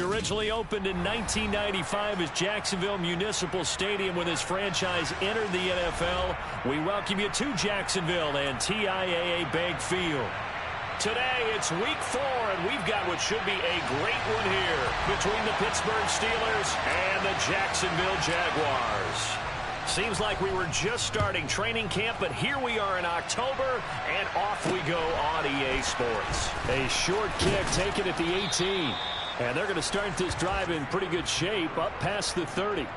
Originally opened in 1995 as Jacksonville Municipal Stadium when his franchise entered the NFL. We welcome you to Jacksonville and TIAA Bank Field. Today, it's week 4, and we've got what should be a great one here between the Pittsburgh Steelers and the Jacksonville Jaguars. Seems like we were just starting training camp, but here we are in October, and off we go on EA Sports. A short kick taken at the 18. And they're going to start this drive in pretty good shape up past the 30.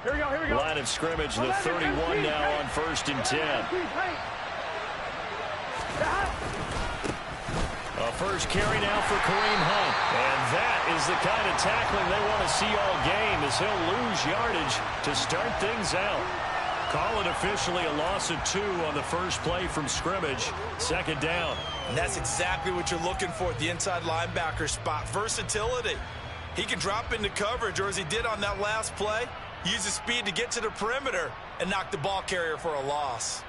Here we go. Line of scrimmage, the 31 now on 1st and 10. A first carry now for Kareem Hunt. And that is the kind of tackling they want to see all game as he'll lose yardage to start things out. Call it officially a loss of 2 on the first play from scrimmage. 2nd down. And that's exactly what you're looking for at the inside linebacker spot. Versatility. He can drop into coverage, or as he did on that last play, use his speed to get to the perimeter and knock the ball carrier for a loss.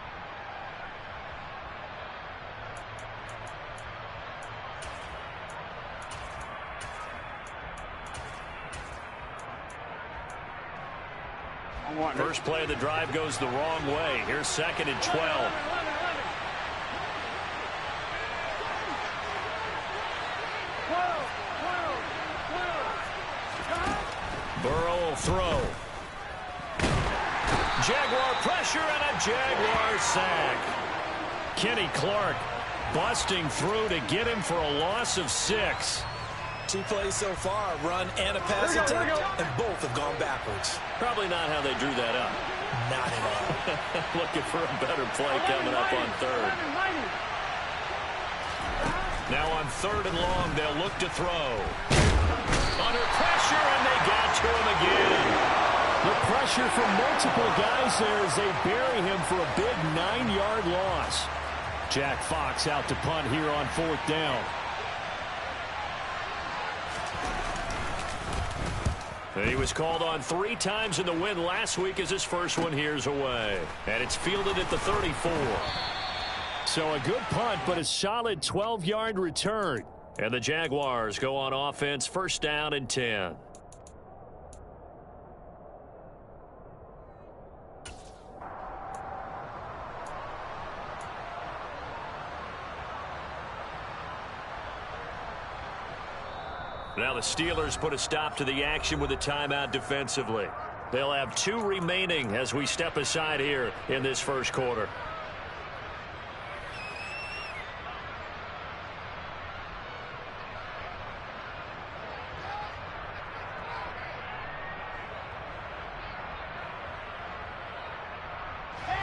First play of the drive goes the wrong way. Here's 2nd and 12. Burrow will throw. Jaguar pressure and a Jaguar sack. Kenny Clark busting through to get him for a loss of 6. 2 plays so far, run and a pass attempt, and both have gone backwards. Probably not how they drew that up. Not at all. Looking for a better play coming up on 3rd. Now on 3rd and long, they'll look to throw. Under pressure, and they got to him again. The pressure from multiple guys there as they bury him for a big 9-yard loss. Jack Fox out to punt here on 4th down. He was called on 3 times in the win last week as his first one here's away. And it's fielded at the 34. So a good punt, but a solid 12-yard return. And the Jaguars go on offense, 1st down and 10. Now the Steelers put a stop to the action with a timeout defensively. They'll have 2 remaining as we step aside here in this first quarter.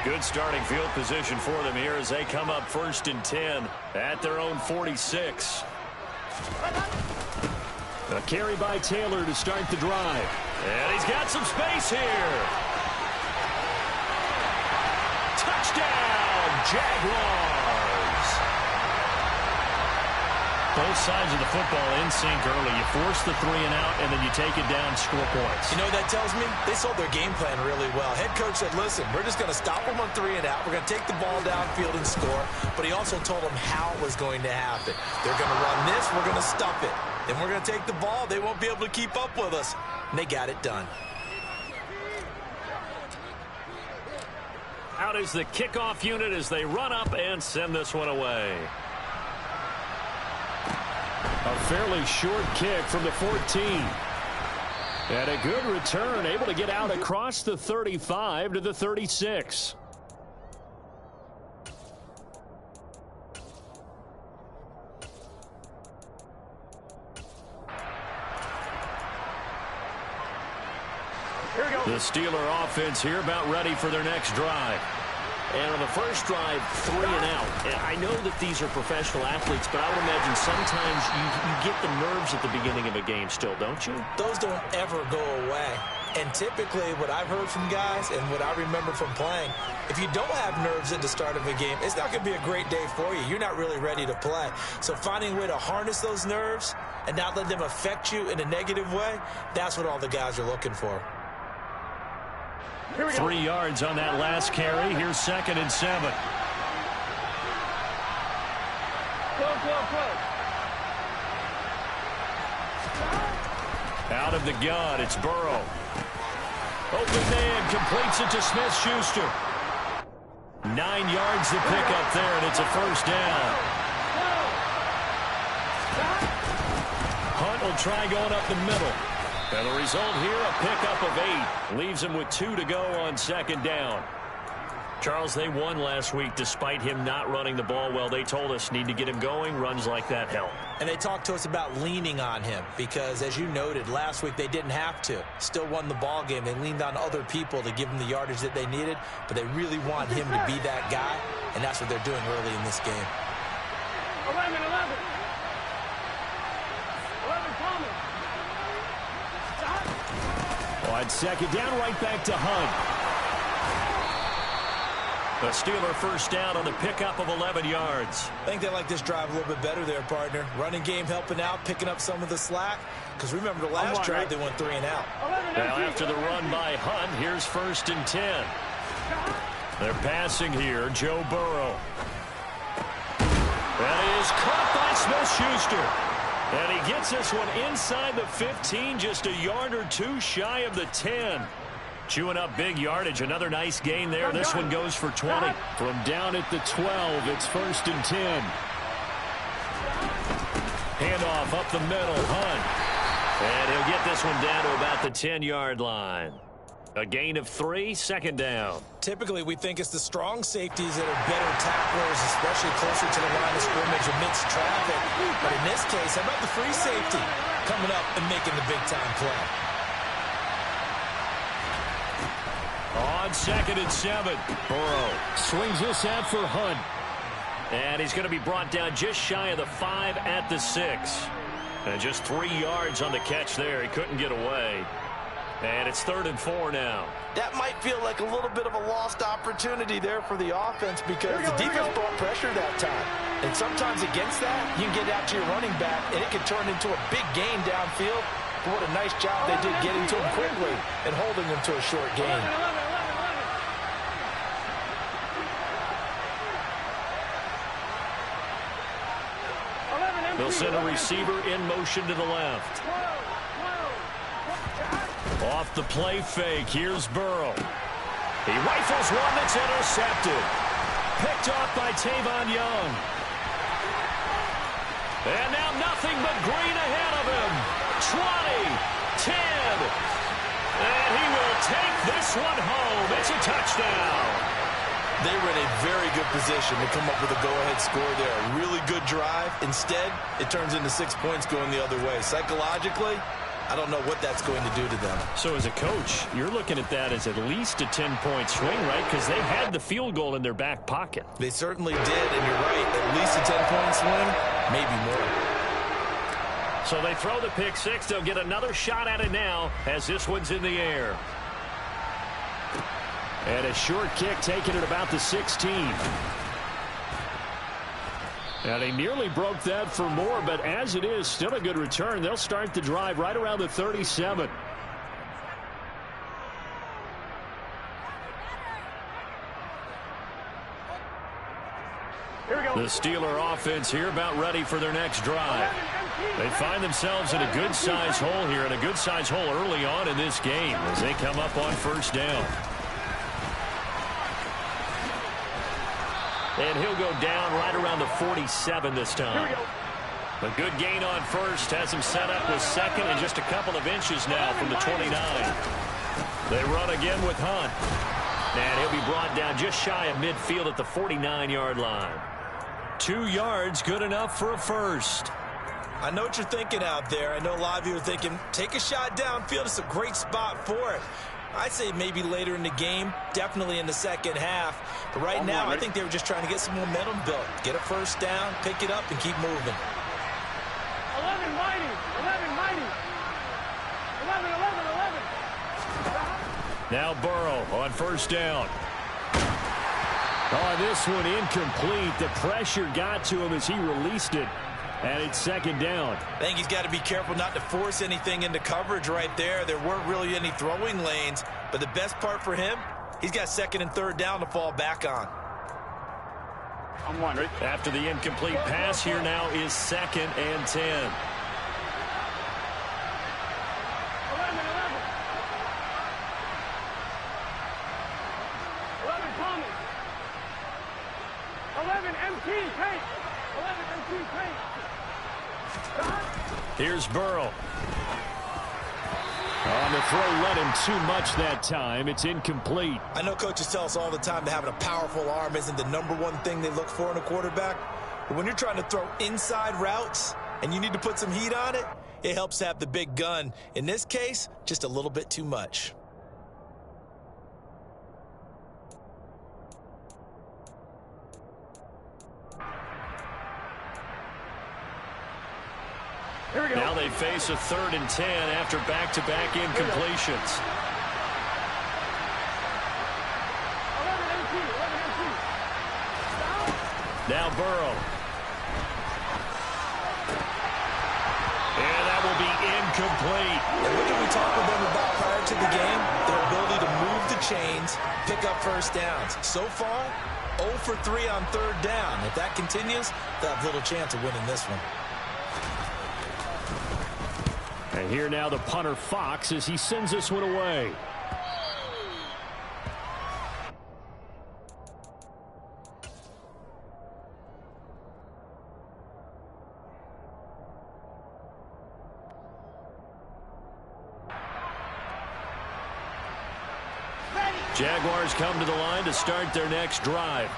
Good starting field position for them here as they come up 1st and 10 at their own 46. A carry by Taylor to start the drive. And he's got some space here. Touchdown, Jaguars. Both sides of the football in sync early. You force the 3 and out, and then you take it down, score points. You know what that tells me? They sold their game plan really well. Head coach said, listen, we're just going to stop them on 3 and out. We're going to take the ball downfield and score. But he also told them how it was going to happen. They're going to run this. We're going to stuff it. Then we're going to take the ball. They won't be able to keep up with us. And they got it done. Out is the kickoff unit as they run up and send this one away. A fairly short kick from the 14. And a good return, able to get out across the 35 to the 36. The Steeler offense here about ready for their next drive. And on the first drive, 3 and out. And I know that these are professional athletes, but I would imagine sometimes you get the nerves at the beginning of a game still, don't you? Those don't ever go away. And typically what I've heard from guys and what I remember from playing, if you don't have nerves at the start of a game, it's not going to be a great day for you. You're not really ready to play. So finding a way to harness those nerves and not let them affect you in a negative way, that's what all the guys are looking for. 3 yards on that last carry. Here's 2nd and 7. Out of the gun, it's Burrow. Open man, completes it to Smith-Schuster. 9 yards to pick up there, and it's a first down. Hunt will try going up the middle. And the result here, a pickup of 8. Leaves him with 2 to go on 2nd down. Charles, they won last week despite him not running the ball well. They told us need to get him going. Runs like that help. And they talked to us about leaning on him because, as you noted, last week they didn't have to. Still won the ball game. They leaned on other people to give them the yardage that they needed, but they really want him to be that guy, and that's what they're doing early in this game. 11 Thomas. On 2nd down, right back to Hunt. The Steeler first down on the pickup of 11 yards. I think they like this drive a little bit better there, partner. Running game helping out, picking up some of the slack. Because remember the last drive, they went 3 and out. Now after the run by Hunt, here's 1st and 10. They're passing here, Joe Burrow. That is caught by Smith-Schuster. And he gets this one inside the 15, just a yard or 2 shy of the 10. Chewing up big yardage. Another nice gain there. This one goes for 20. From down at the 12, it's 1st and 10. Handoff up the middle, Hunt. And he'll get this one down to about the 10-yard line. A gain of 3, 2nd down. Typically, we think it's the strong safeties that are better tacklers, especially closer to the line of scrimmage amidst traffic. But in this case, how about the free safety coming up and making the big-time play? On 2nd and 7, Burrow swings this out for Hunt. And he's going to be brought down just shy of the 5 at the 6. And just 3 yards on the catch there. He couldn't get away. And it's 3rd and 4 now. That might feel like a little bit of a lost opportunity there for the offense because the defense brought pressure that time. And sometimes against that, you can get out to your running back, and it can turn into a big gain downfield. But what a nice job they did getting to him quickly and holding him to a short gain. They'll send a receiver in motion to the left. Off the play fake, here's Burrow. He rifles one that's intercepted. Picked off by Tavon Young. And now nothing but green ahead of him. 20, 10. And he will take this one home. It's a touchdown. They were in a very good position to come up with a go-ahead score there. A really good drive. Instead, it turns into 6 points going the other way. Psychologically, I don't know what that's going to do to them. So as a coach, you're looking at that as at least a 10-point swing, right? Because they had the field goal in their back pocket. They certainly did, and you're right. At least a 10-point swing, maybe more. So they throw the pick 6. They'll get another shot at it now as this one's in the air. And a short kick taken at about the 16. And he nearly broke that for more, but as it is, still a good return. They'll start the drive right around the 37. The Steeler offense here about ready for their next drive. They find themselves in a good-sized hole here, and a good-sized hole early on in this game as they come up on 1st down. And he'll go down right around the 47 this time. A good gain on 1st has him set up with 2nd and just a couple of inches now from the 29. They run again with Hunt. And he'll be brought down just shy of midfield at the 49-yard line. 2 yards, good enough for a first. I know what you're thinking out there. I know a lot of you are thinking, take a shot downfield. It's a great spot for it. I'd say maybe later in the game, definitely in the second half. But right now, I think they were just trying to get some momentum built. Get a first down, pick it up, and keep moving. 11 mighty. 11 mighty. 11. Now Burrow on first down. Oh, this one incomplete. The pressure got to him as he released it. And it's second down. I think he's got to be careful not to force anything into coverage right there. There weren't really any throwing lanes. But the best part for him, he's got second and third down to fall back on. I'm one, right? After the incomplete pass, here now is second and 10. 11. Thomas. 11 MT, paint. 11 MT, paint. Here's Burrow. On the throw, let him too much that time. It's incomplete. I know coaches tell us all the time that having a powerful arm isn't the #1 thing they look for in a quarterback. But when you're trying to throw inside routes and you need to put some heat on it, it helps to have the big gun. In this case, just a little bit too much. Here we go. Now they face a 3rd and 10 after back-to-back incompletions. 11 MT, 11 MT. Now Burrow. And that will be incomplete. And what did we talk with them about prior to the game? Their ability to move the chains, pick up first downs. So far, 0 for 3 on third down. If that continues, they'll have little chance of winning this one. And here now the punter Fox as he sends this one away. Jaguars come to the line to start their next drive.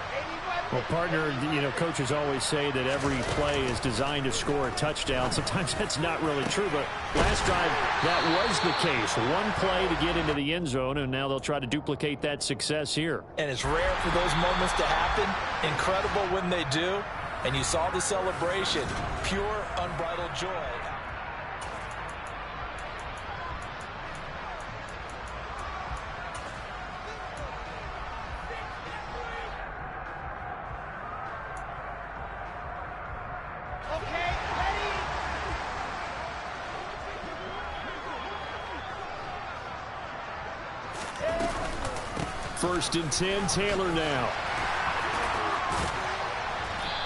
Well, partner, coaches always say that every play is designed to score a touchdown. Sometimes that's not really true, but last drive, that was the case. One play to get into the end zone, and now they'll try to duplicate that success here. And it's rare for those moments to happen. Incredible when they do. And you saw the celebration. Pure, unbridled joy. First and 10, Taylor now.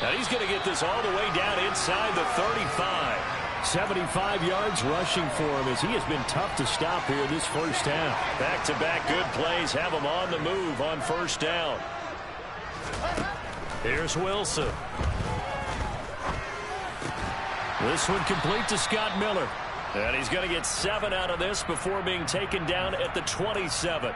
Now he's going to get this all the way down inside the 35. 75 yards rushing for him as he has been tough to stop here this first half. Back-to-back good plays have him on the move on first down. Here's Wilson. This one complete to Scott Miller. And he's going to get 7 out of this before being taken down at the 27.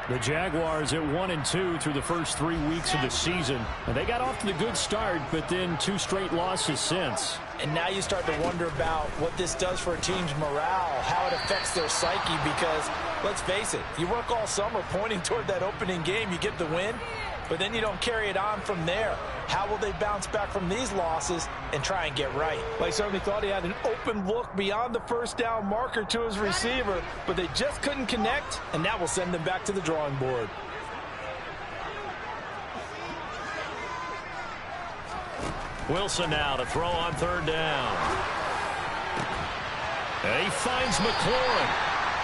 The Jaguars at 1-2 through the first 3 weeks of the season. And they got off to the good start, but then 2 straight losses since. And now you start to wonder about what this does for a team's morale, how it affects their psyche, because, let's face it, you work all summer pointing toward that opening game, you get the win, but then you don't carry it on from there. How will they bounce back from these losses and try and get right? Well, he certainly thought he had an open look beyond the first down marker to his receiver, but they just couldn't connect, and that will send them back to the drawing board. Wilson now to throw on third down. And he finds McLaurin.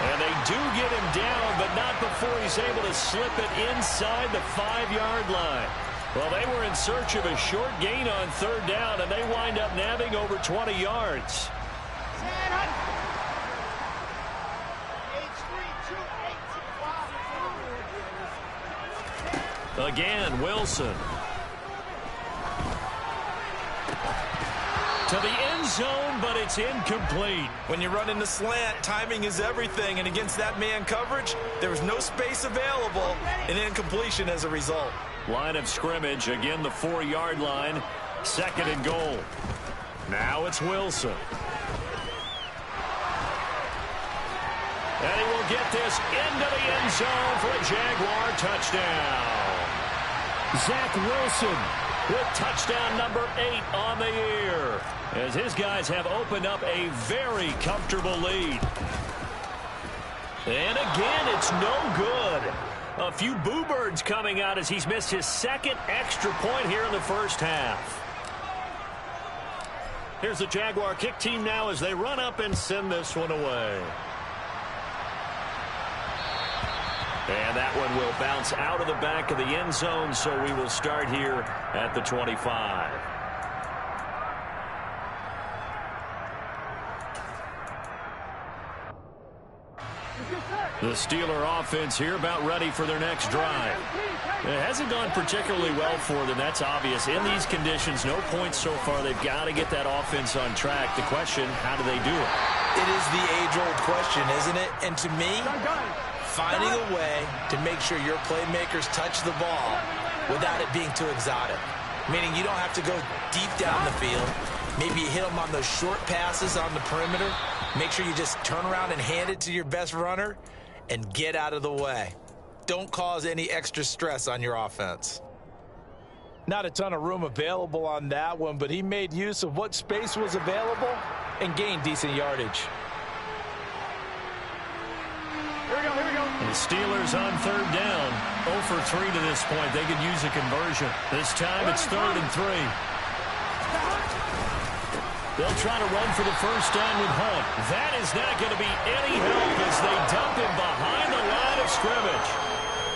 And they do get him down, but not before he's able to slip it inside the 5-yard line. Well, they were in search of a short gain on third down, and they wind up nabbing over 20 yards. Again, Wilson. To the end zone, but it's incomplete. When you run in the slant, timing is everything, and against that man coverage, there was no space available, and incompletion as a result. Line of scrimmage, again the 4-yard line, 2nd and goal. Now it's Wilson. And he will get this into the end zone for a Jaguar touchdown. Zach Wilson with touchdown number 8 on the year, as his guys have opened up a very comfortable lead. And again, it's no good. A few boo birds coming out as he's missed his second extra point here in the first half. Here's the Jaguar kick team now as they run up and send this one away. And that one will bounce out of the back of the end zone, so we will start here at the 25. The Steeler offense here about ready for their next drive. It hasn't gone particularly well for them. That's obvious. In these conditions, no points so far. They've got to get that offense on track. The question, how do they do it? It is the age-old question, isn't it? And to me, finding a way to make sure your playmakers touch the ball without it being too exotic. Meaning you don't have to go deep down the field. Maybe you hit them on those short passes on the perimeter. Make sure you just turn around and hand it to your best runner and get out of the way. Don't cause any extra stress on your offense. Not a ton of room available on that one, but he made use of what space was available and gained decent yardage. Here we go, here we go. The Steelers on third down. 0 for 3 to this point. They could use a conversion. This time it's 3rd and 3. They'll try to run for the first down with Hunt. That is not going to be any help as they dump him behind the line of scrimmage.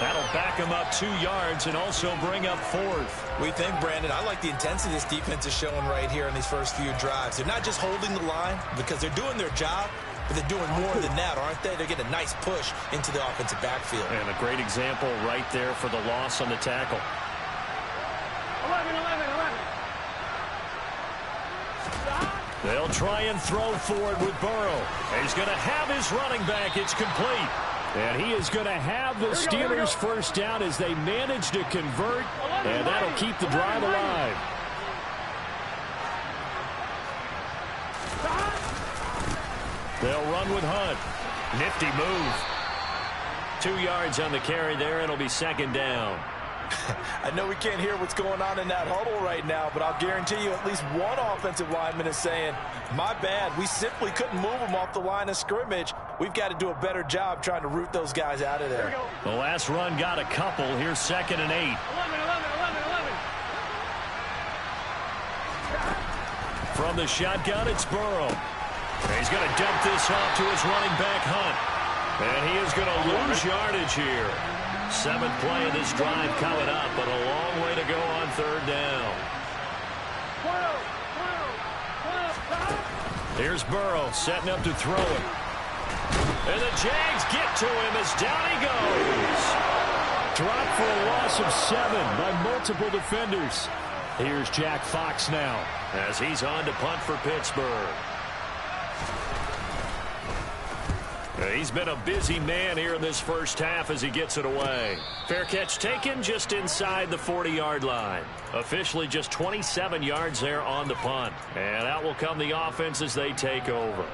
That'll back him up 2 yards and also bring up 4th. We think, Brandon, I like the intensity this defense is showing right here in these first few drives. They're not just holding the line because they're doing their job, but they're doing more than that, aren't they? They're getting a nice push into the offensive backfield. And a great example right there for the loss on the tackle. 11, 11, 11. They'll try and throw forward with Burrow. He's going to have his running back. It's complete. And he is going to have the Steelers first down as they manage to convert, and that'll keep the drive alive. They'll run with Hunt. Nifty move. 2 yards on the carry there, and it'll be 2nd down. I know we can't hear what's going on in that huddle right now, but I'll guarantee you at least one offensive lineman is saying, my bad, we simply couldn't move them off the line of scrimmage. We've got to do a better job trying to root those guys out of there. The last run got a couple. Here's 2nd and 8. 11, 11, 11, 11. From the shotgun, it's Burrow. He's going to dump this off to his running back, Hunt. And he is going to lose yardage here. 7th play of this drive coming up, but a long way to go on 3rd down. Here's Burrow setting up to throw it. And the Jags get to him as down he goes. Dropped for a loss of 7 by multiple defenders. Here's Jack Fox now as he's on to punt for Pittsburgh. He's been a busy man here in this first half as he gets it away. Fair catch taken just inside the 40-yard line. Officially just 27 yards there on the punt. And out will come the offense as they take over.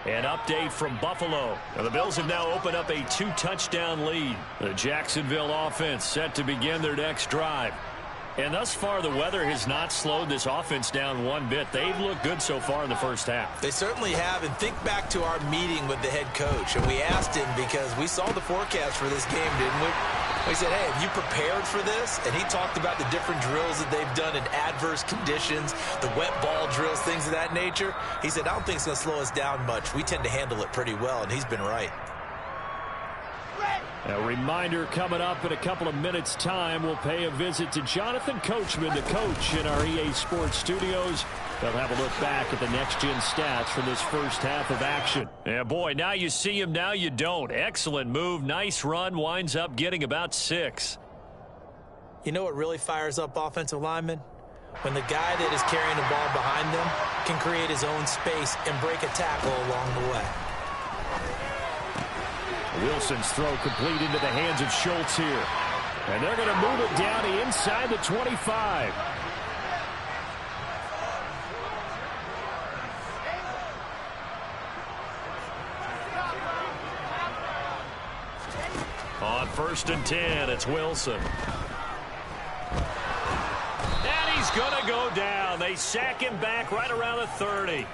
An update from Buffalo. Now, the Bills have now opened up a 2-touchdown lead. The Jacksonville offense set to begin their next drive. And thus far, the weather has not slowed this offense down one bit. They've looked good so far in the first half. They certainly have, and think back to our meeting with the head coach, and we asked him because we saw the forecast for this game, didn't we? We said, hey, have you prepared for this? And he talked about the different drills that they've done in adverse conditions, the wet ball drills, things of that nature. He said, I don't think it's going to slow us down much. We tend to handle it pretty well, and he's been right. A reminder coming up in a couple of minutes' time. We'll pay a visit to Jonathan Coachman, the coach in our EA Sports studios. They'll have a look back at the next-gen stats from this first half of action. Yeah, boy, now you see him, now you don't. Excellent move, nice run, winds up getting about 6. You know what really fires up offensive linemen? When the guy that is carrying the ball behind them can create his own space and break a tackle along the way. Wilson's throw complete into the hands of Schultz here. And they're going to move it down to inside the 25. On 1st and 10, it's Wilson. And he's going to go down. They sack him back right around the 30.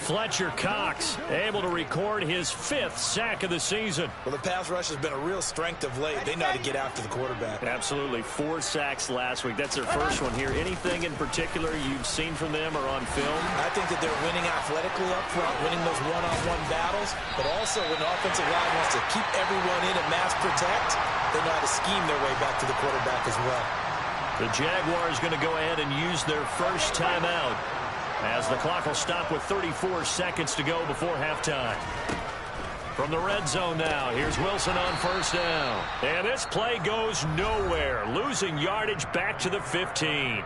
Fletcher Cox able to record his 5th sack of the season. Well, the pass rush has been a real strength of late. They know how to get after the quarterback. Absolutely. 4 sacks last week. That's their first one here. Anything in particular you've seen from them or on film? I think that they're winning athletically up front, winning those one-on-one battles, but also when the offensive line wants to keep everyone in and mass protect, they know how to scheme their way back to the quarterback as well. The Jaguars going to go ahead and use their first timeout, as the clock will stop with 34 seconds to go before halftime. From the red zone now, here's Wilson on first down. And this play goes nowhere, losing yardage back to the 15.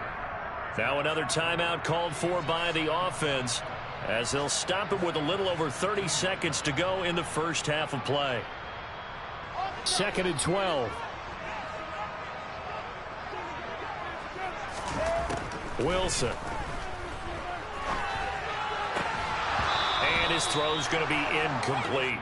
Now another timeout called for by the offense, as they'll stop it with a little over 30 seconds to go in the first half of play. 2nd and 12. Wilson. And his throw's going to be incomplete.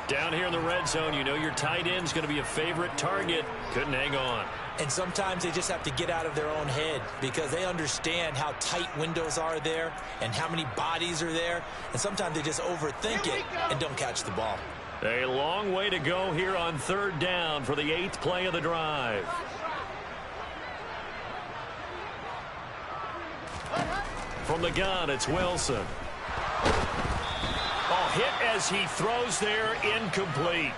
Down here in the red zone, you know your tight end's going to be a favorite target. Couldn't hang on. And sometimes they just have to get out of their own head because they understand how tight windows are there and how many bodies are there. And sometimes they just overthink it and don't catch the ball. A long way to go here on 3rd down for the 8th play of the drive. From the gun, it's Wilson. Oh, hit as he throws there, incomplete.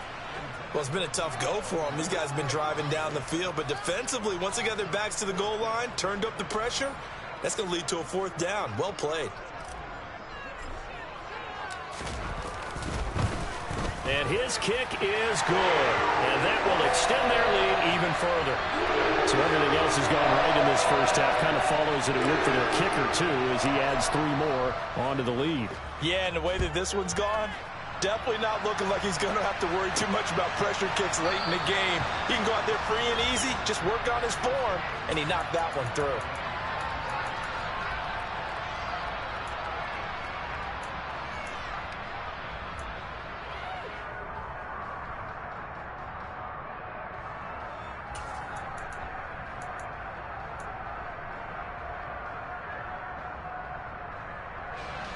Well, it's been a tough go for them. These guys have been driving down the field, but defensively, once they got their backs to the goal line, turned up the pressure, that's going to lead to a 4th down. Well played. And his kick is good. And that will extend their lead even further. So everything else has gone right in this first half. Kind of follows that it would for their kicker, too, as he adds 3 more onto the lead. Yeah, and the way that this one's gone, definitely not looking like he's going to have to worry too much about pressure kicks late in the game. He can go out there free and easy, just work on his form, and he knocked that one through.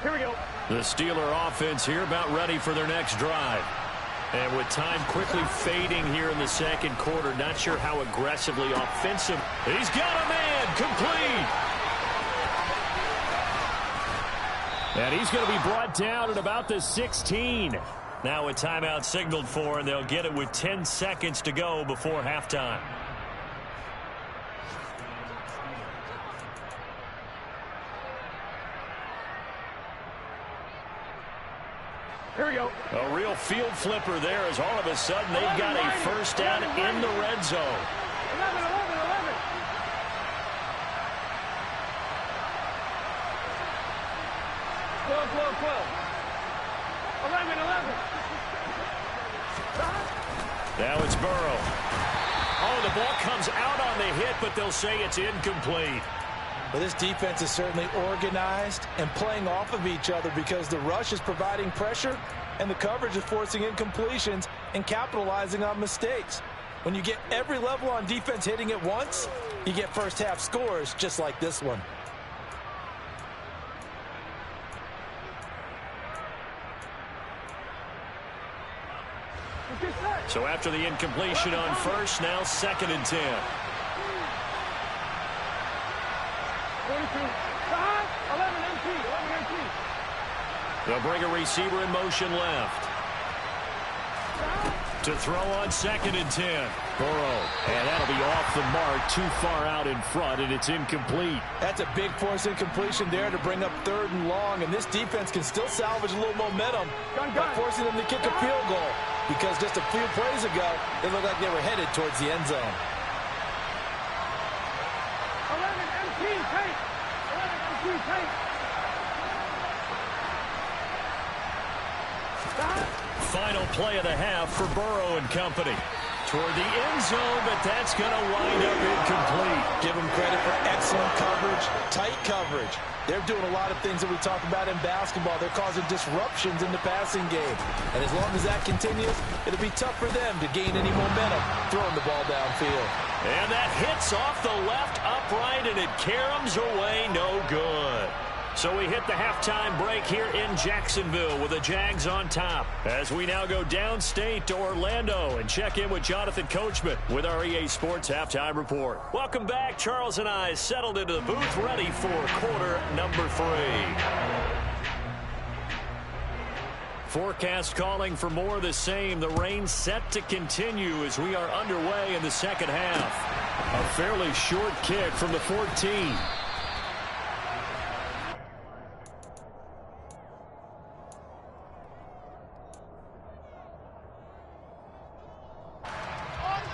Here we go. The Steeler offense here about ready for their next drive. And with time quickly fading here in the 2nd quarter, not sure how aggressively offensive. He's got a man, complete. And he's going to be brought down at about the 16. Now a timeout signaled for, and they'll get it with 10 seconds to go before halftime. Here we go. A real field flipper there, as all of a sudden they've got a first down in the red zone. 11, 11, 11. 12, 12, 12. 11, 11. Now it's Burrow. Oh, the ball comes out on the hit, but they'll say it's incomplete. Well, this defense is certainly organized and playing off of each other because the rush is providing pressure and the coverage is forcing incompletions and capitalizing on mistakes. When you get every level on defense hitting at once, you get first half scores just like this one. So after the incompletion on first, now 2nd and 10. 42. 11 MT. 11 MT. They'll bring a receiver in motion left. To throw on 2nd and 10. Burrow, and that'll be off the mark, too far out in front, and it's incomplete. That's a big force incompletion there to bring up 3rd and long, and this defense can still salvage a little momentum by forcing them to kick a field goal, because just a few plays ago, it looked like they were headed towards the end zone. 11 MT. Take. 11 MT. Take. Final play of the half for Burrow and company. Toward the end zone, but that's going to wind up incomplete. Give them credit for excellent coverage, tight coverage. They're doing a lot of things that we talk about in basketball. They're causing disruptions in the passing game. And as long as that continues, it'll be tough for them to gain any momentum throwing the ball downfield. And that hits off the left upright, and it caroms away no good. So we hit the halftime break here in Jacksonville with the Jags on top. As we now go downstate to Orlando and check in with Jonathan Coachman with our EA Sports Halftime Report. Welcome back. Charles and I settled into the booth ready for quarter number 3. Forecast calling for more of the same. The rain set to continue as we are underway in the second half. A fairly short kick from the 14.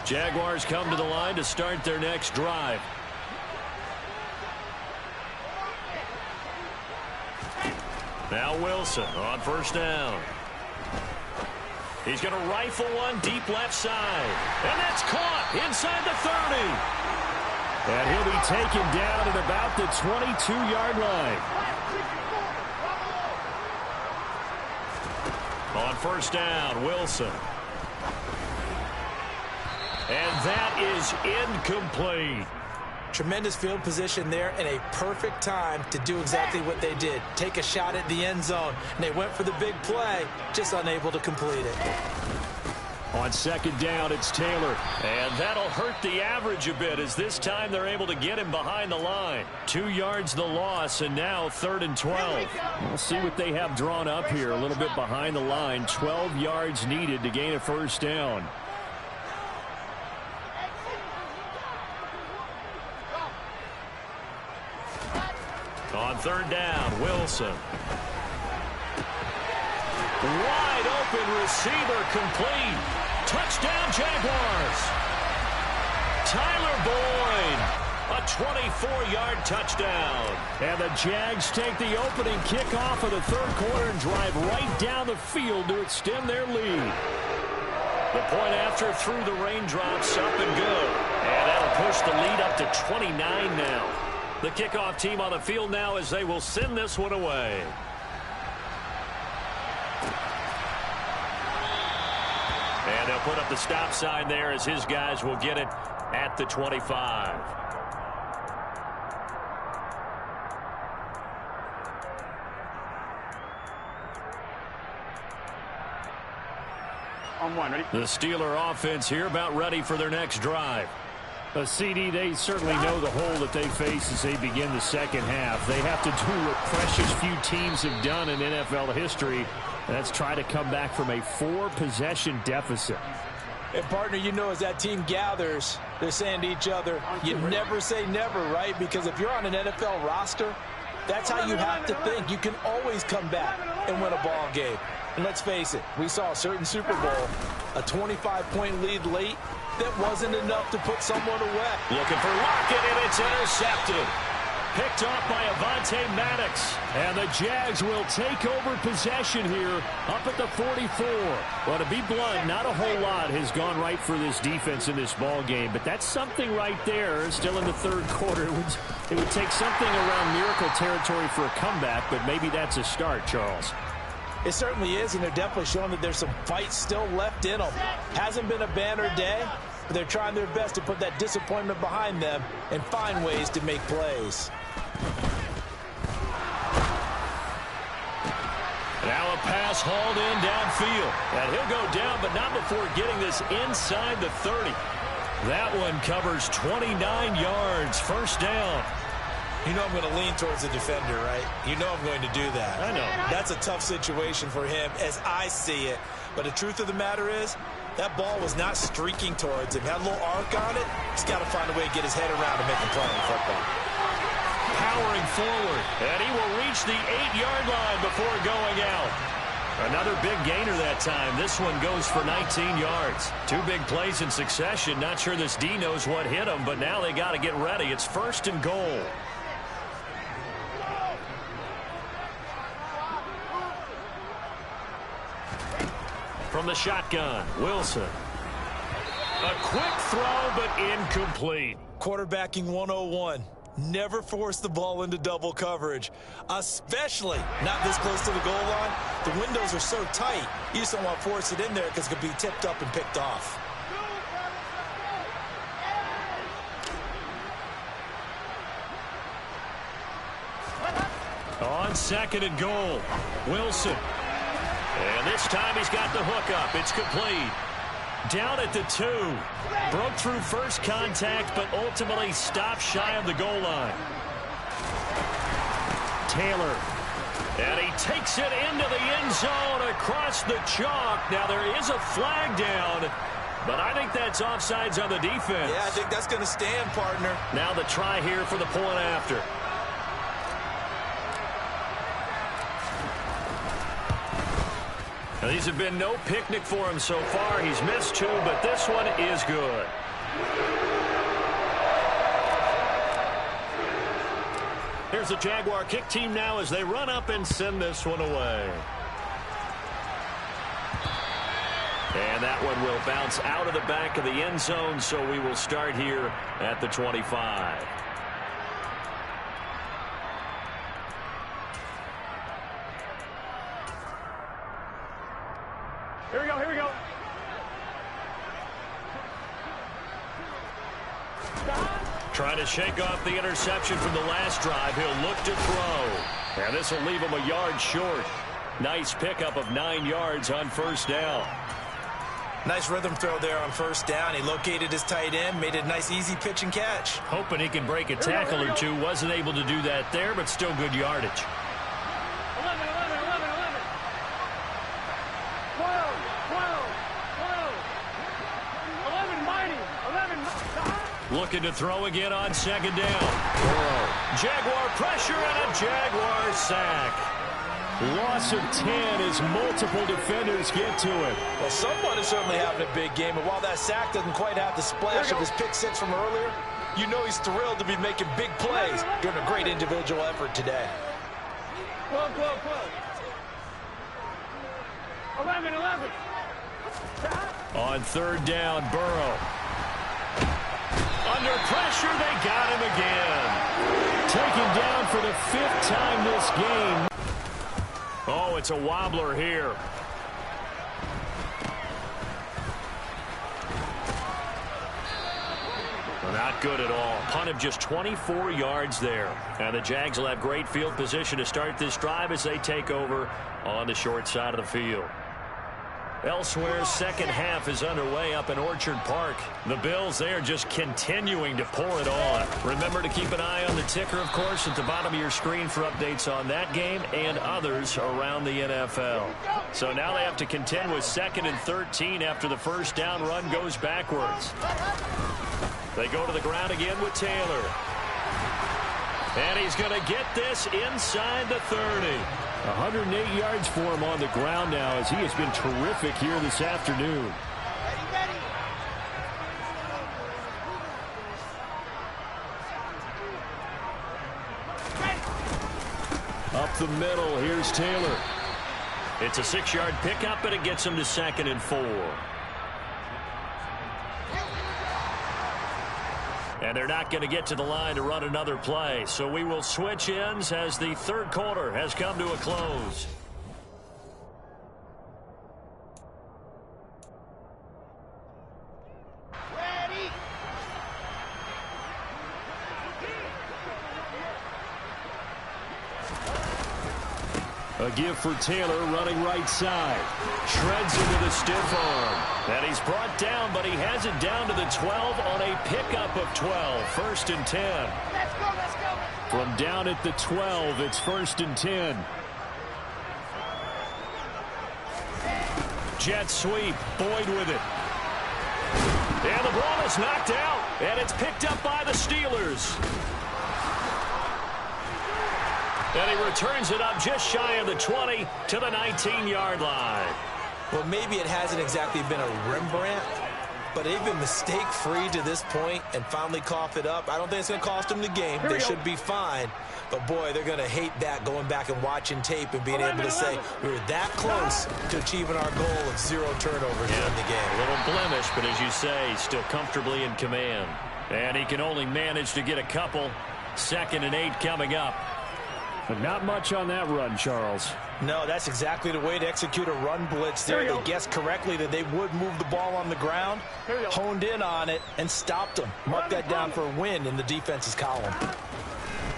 Jaguars come to the line to start their next drive. Now Wilson on first down. He's going to rifle one deep left side. And that's caught inside the 30. And he'll be taken down at about the 22-yard line. On first down, Wilson. And that is incomplete. Tremendous field position there and a perfect time to do exactly what they did. Take a shot at the end zone. And they went for the big play, just unable to complete it. On second down, it's Taylor. And that'll hurt the average a bit as this time they're able to get him behind the line. 2 yards the loss, and now 3rd and 12. We'll see what they have drawn up here. A little bit behind the line. 12 yards needed to gain a first down. On third down, Wilson. Wide open receiver complete. Touchdown Jaguars. Tyler Boyd. A 24-yard touchdown. And the Jags take the opening kickoff of the third quarter and drive right down the field to extend their lead. The point after through the raindrops, up and good. And that'll push the lead up to 29 now. The kickoff team on the field now as they will send this one away. And they'll put up the stop sign there as his guys will get it at the 25. On one, ready? The Steeler offense here about ready for their next drive. A CD, they certainly know the hole that they face as they begin the second half. They have to do what precious few teams have done in NFL history, and that's try to come back from a 4-possession deficit. And, partner, you know, as that team gathers, they're saying to each other, you never say never, right? Because if you're on an NFL roster, that's how you have to think. You can always come back and win a ball game. And let's face it, we saw a certain Super Bowl, a 25-point lead late. That wasn't enough to put someone away. Looking for Lockett, and it's intercepted. Picked off by Avonte Maddox. And the Jags will take over possession here up at the 44. Well, to be blunt, not a whole lot has gone right for this defense in this ball game, but that's something right there. Still in the third quarter. It would take something around miracle territory for a comeback, but maybe that's a start, Charles. It certainly is, and they're definitely showing that there's some fight still left in them. Hasn't been a banner day, but they're trying their best to put that disappointment behind them and find ways to make plays. Now a pass hauled in downfield. And he'll go down, but not before getting this inside the 30. That one covers 29 yards. First down. You know I'm going to lean towards the defender, right? You know I'm going to do that. I know. That's a tough situation for him as I see it. But the truth of the matter is, that ball was not streaking towards him. Had a little arc on it. He's got to find a way to get his head around and make a play in football. Powering forward. And he will reach the 8-yard line before going out. Another big gainer that time. This one goes for 19 yards. 2 big plays in succession. Not sure this D knows what hit him, but now they got to get ready. It's 1st and goal. From the shotgun, Wilson. A quick throw, but incomplete. Quarterbacking 101. Never force the ball into double coverage, especially not this close to the goal line. The windows are so tight, you just don't want to force it in there because it could be tipped up and picked off. on 2nd and goal. Wilson. And this time he's got the hook up. It's complete. Down at the 2. Broke through first contact, but ultimately stopped shy of the goal line. Taylor. And he takes it into the end zone across the chalk. Now there is a flag down, but I think that's offsides on the defense. Yeah, I think that's going to stand, partner. Now the try here for the point after. Now, these have been no picnic for him so far. He's missed 2, but this one is good. Here's the Jaguar kick team now as they run up and send this one away. And that one will bounce out of the back of the end zone, so we will start here at the 25. Here we go, here we go. Trying to shake off the interception from the last drive. He'll look to throw. And this will leave him a yard short. Nice pickup of 9 yards on first down. Nice rhythm throw there on first down. He located his tight end, made it a nice easy pitch and catch. Hoping he can break a tackle or two. Wasn't able to do that there, but still good yardage. 11, 12, 11, mighty, 11. Looking to throw again on 2nd down. Burrow. Jaguar pressure and a Jaguar sack. Loss of 10 as multiple defenders get to it. Well, someone is certainly having a big game, and while that sack doesn't quite have the splash of his pick six from earlier, you know he's thrilled to be making big plays, doing a great individual effort today. 12, 11. On 3rd down, Burrow. Under pressure, they got him again. Taken down for the 5th time this game. Oh, it's a wobbler here. Well, not good at all. Punt of just 24 yards there. And the Jags will have great field position to start this drive as they take over on the short side of the field. Elsewhere, second half is underway up in Orchard Park. The Bills, they are just continuing to pour it on. Remember to keep an eye on the ticker, of course, at the bottom of your screen for updates on that game and others around the NFL. So now they have to contend with 2nd and 13 after the first down run goes backwards. They go to the ground again with Taylor. And he's going to get this inside the 30. 108 yards for him on the ground now as he has been terrific here this afternoon. Ready. Up the middle, here's Taylor. It's a 6-yard pickup, and it gets him to 2nd and 4. And they're not going to get to the line to run another play. So we will switch ends as the 3rd quarter has come to a close. Ready. A give for Taylor running right side. Shreds him with a stiff arm. And he's brought down, but he has it down to the 12 on a pickup of 12. 1st and 10. Let's go. From down at the 12, it's 1st and 10. Jet sweep. Boyd with it. And the ball is knocked out. And it's picked up by the Steelers. And he returns it up just shy of the 20 to the 19-yard line. Well, maybe it hasn't exactly been a Rembrandt, but they've been mistake-free to this point and finally cough it up. I don't think it's going to cost them the game. They should be fine. But, boy, they're going to hate that going back and watching tape and being able to say we were that close to achieving our goal of 0 turnovers during the game. A little blemish, but as you say, still comfortably in command. And he can only manage to get a couple. 2nd and 8 coming up. But not much on that run, Charles. No, that's exactly the way to execute a run blitz there. They guessed correctly that they would move the ball on the ground, honed in on it, and stopped them. Mark that down for a win in the defense's column.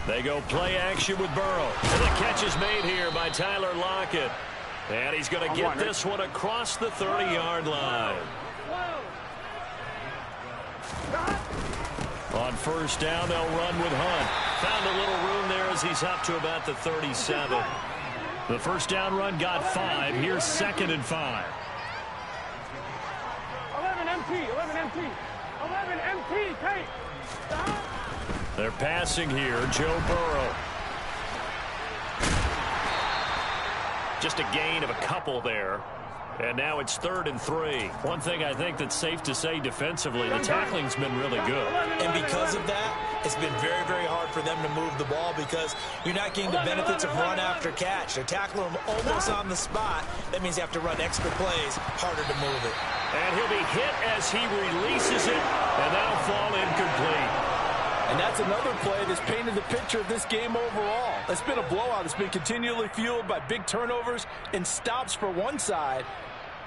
They go play action with Burrow. And the catch is made here by Tyler Lockett. And he's going to get this one across the 30-yard line. On first down, they'll run with Hunt. Found a little room there as he's up to about the 37. The first down run got 5. Here's 2nd and 5. 11 MT, 11 MT, 11 MT, take. Stop. They're passing here, Joe Burrow. Just a gain of a couple there. And now it's 3rd and 3. One thing I think that's safe to say defensively, the tackling's been really good. And because of that, it's been very, very hard for them to move the ball because you're not getting the benefits of run after catch. They're tackling them almost on the spot. That means you have to run extra plays, harder to move it. And he'll be hit as he releases it, and that'll fall incomplete. And that's another play that's painted the picture of this game overall. It's been a blowout. It's been continually fueled by big turnovers and stops for one side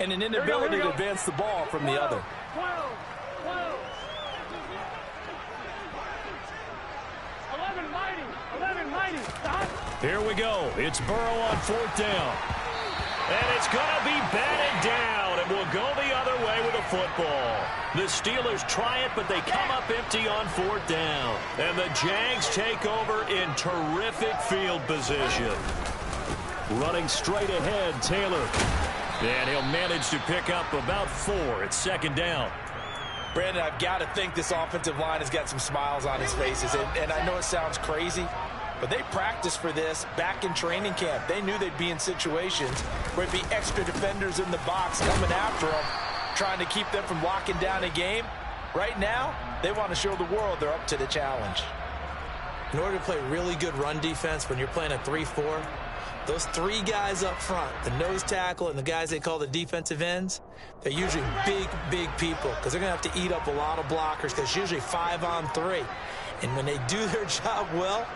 and an inability to advance the ball from the other. 11 mighty, stop. Here we go. It's Burrow on 4th down. And it's going to be batted down, and we'll go the other way with the football. The Steelers try it, but they come up empty on 4th down. And the Jags take over in terrific field position. Running straight ahead, Taylor. And he'll manage to pick up about 4 at 2nd down. Brandon, I've got to think this offensive line has got some smiles on his faces. And I know it sounds crazy, but they practiced for this back in training camp. They knew they'd be in situations where it'd be extra defenders in the box coming after them, trying to keep them from locking down a game. Right now, they want to show the world they're up to the challenge. In order to play really good run defense when you're playing a 3-4, those 3 guys up front, the nose tackle and the guys they call the defensive ends, they're usually big, big people because they're going to have to eat up a lot of blockers because it's usually 5-on-3. And when they do their job well,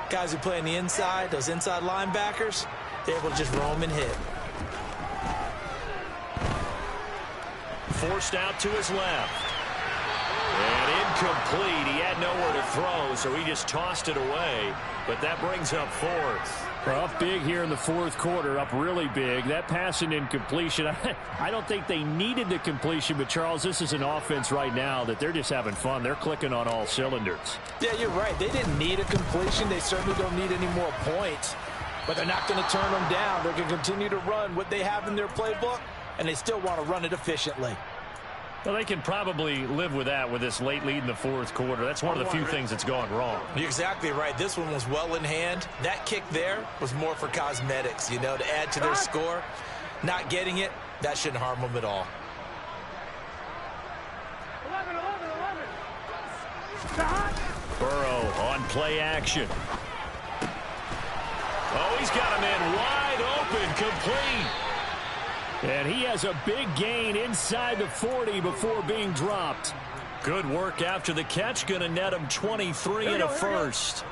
guys who play on the inside, those inside linebackers, they're able to just roam and hit. Forced out to his left. And incomplete. He had nowhere to throw, so he just tossed it away. But that brings up 4th. We're up big here in the 4th quarter, up really big. That pass and incompletion, I don't think they needed the completion, but Charles, this is an offense right now that they're just having fun. They're clicking on all cylinders. Yeah, you're right. They didn't need a completion. They certainly don't need any more points, but they're not going to turn them down. They're going to continue to run what they have in their playbook, and they still want to run it efficiently. Well, they can probably live with that with this late lead in the 4th quarter. That's one of the few things that's gone wrong. You're exactly right. This one was well in hand. That kick there was more for cosmetics, you know, to add to their score. Not getting it, that shouldn't harm them at all. 11. Stop. Burrow on play action. Oh, he's got a man wide open, complete. And he has a big gain inside the 40 before being dropped. Good work after the catch. Going to net him 23 and a first.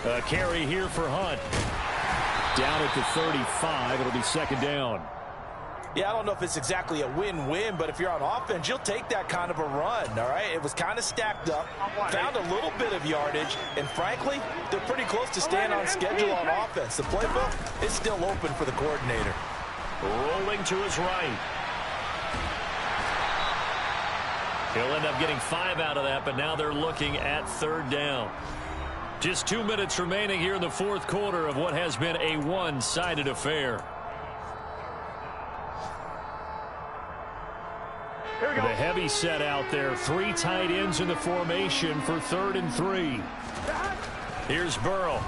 A carry here for Hunt. Down at the 35. It'll be 2nd down. Yeah, I don't know if it's exactly a win-win, but if you're on offense, you'll take that kind of a run, all right? It was kind of stacked up, found a little bit of yardage, and frankly, they're pretty close to staying on schedule on offense. The playbook is still open for the coordinator. Rolling to his right. He'll end up getting 5 out of that, but now they're looking at 3rd down. Just 2 minutes remaining here in the 4th quarter of what has been a one-sided affair. The heavy set out there. 3 tight ends in the formation for 3rd and 3. Here's Burrow.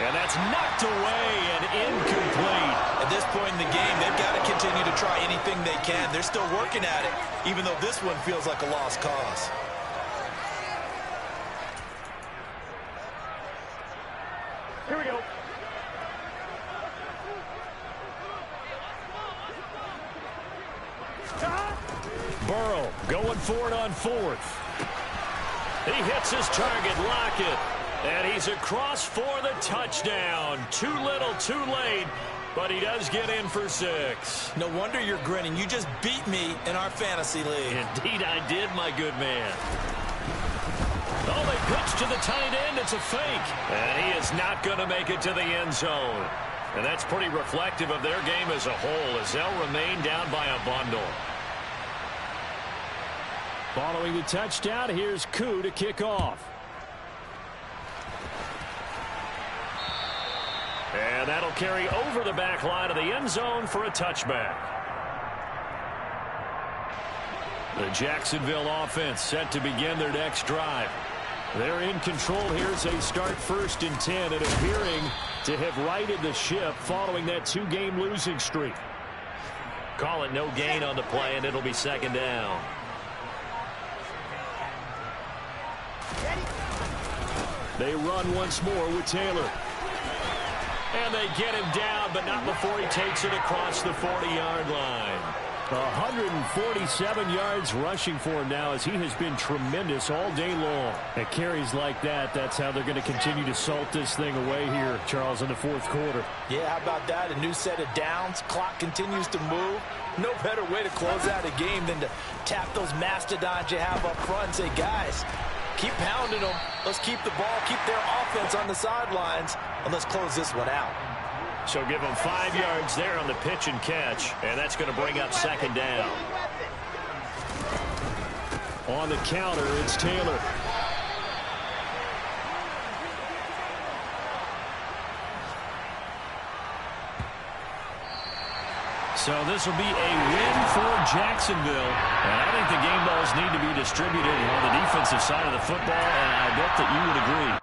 And that's knocked away and incomplete. At this point in the game, they've got to continue to try anything they can. They're still working at it, even though this one feels like a lost cause. Here we go. Burrow going for it on 4th. He hits his target, Lockett. And he's across for the touchdown. Too little, too late. But he does get in for 6. No wonder you're grinning. You just beat me in our fantasy league. Indeed I did, my good man. Oh, they pitch to the tight end. It's a fake. And he is not going to make it to the end zone. And that's pretty reflective of their game as a whole, as they'll remain down by a bundle. Following the touchdown, here's Koo to kick off. And that'll carry over the back line of the end zone for a touchback. The Jacksonville offense set to begin their next drive. They're in control here as they start 1st and 10 and appearing to have righted the ship following that 2-game losing streak. Call it no gain on the play, and it'll be 2nd down. They run once more with Taylor. And they get him down, but not before he takes it across the 40-yard line. 147 yards rushing for him now as he has been tremendous all day long. At carries like that, that's how they're going to continue to salt this thing away here, Charles, in the 4th quarter. Yeah, how about that? A new set of downs. Clock continues to move. No better way to close out a game than to tap those mastodons you have up front and say, guys, keep pounding them. Let's keep the ball, keep their offense on the sidelines, and let's close this one out. So give them 5 yards there on the pitch and catch, and that's going to bring up 2nd down. On the counter, it's Taylor. So this will be a win for Jacksonville. And I think the game balls need to be distributed on the defensive side of the football, and I bet that you would agree.